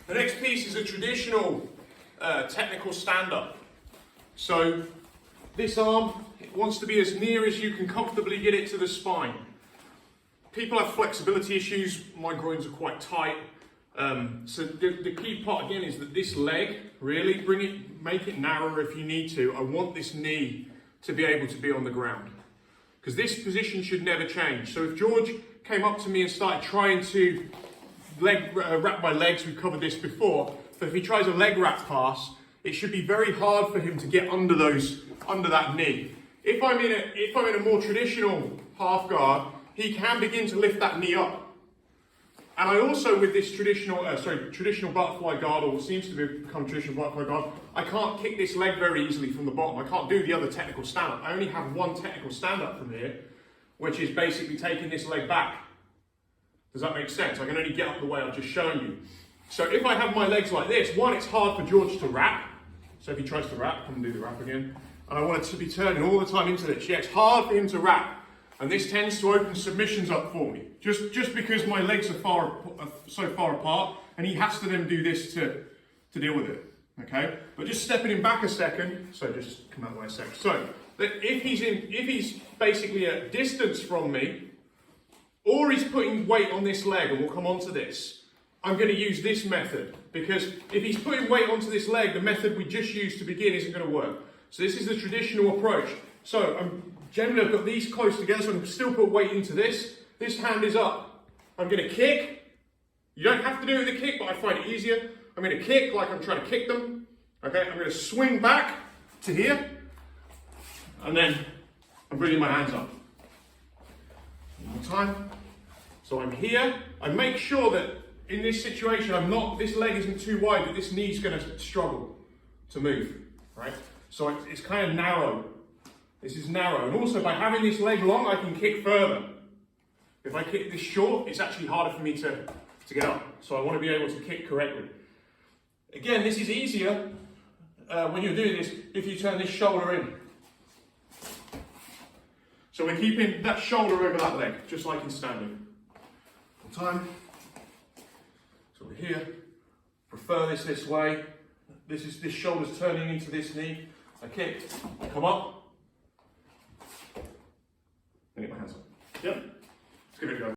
The next piece is a traditional technical stand-up. So this arm, it wants to be as near as you can comfortably get it to the spine. People have flexibility issues. My groins are quite tight. So the key part again is that this leg, really make it narrower if you need to. I want this knee to be able to be on the ground, because this position should never change. So if George came up to me and started trying to wrap my legs, we've covered this before, but if he tries a leg wrap pass, it should be very hard for him to get under that knee. If I'm in a more traditional half guard, he can begin to lift that knee up. And I also, with this traditional butterfly guard, or what seems to become traditional butterfly guard, I can't kick this leg very easily from the bottom. I can't do the other technical stand-up. I only have one technical stand-up from here, which is basically taking this leg back. Does that make sense? I can only get up the way I've just shown you. So if I have my legs like this, one, it's hard for George to wrap. So if he tries to wrap, come and do the wrap again. And I want it to be turning all the time into this. Yeah, it's hard for him to wrap. And this tends to open submissions up for me. Just because my legs are so far apart, and he has to then do this to deal with it. Okay? But just stepping him back a second, so just come out of the way a second. So if he's basically at distance from me, or he's putting weight on this leg, and we'll come on to this, I'm going to use this method, because if he's putting weight onto this leg, the method we just used to begin isn't going to work. So this is the traditional approach. So generally I've got these close together, so I can still put weight into this. This hand is up. I'm going to kick. You don't have to do it with a kick, but I find it easier. I'm going to kick like I'm trying to kick them. Okay, I'm going to swing back to here, and then I'm bringing my hands up. One more time. So I'm here. I make sure that in this situation, this leg isn't too wide, that this knee's going to struggle to move, right? So it's kind of narrow. This is narrow. And also by having this leg long, I can kick further. If I kick this short, it's actually harder for me to get up. So I want to be able to kick correctly. Again, this is easier when you're doing this if you turn this shoulder in. So we're keeping that shoulder over that leg, just like in standing. One time. So we're here. Prefer this way. This shoulder's turning into this knee. I kick, come up. And get my hands up. Yep. Let's give it a go.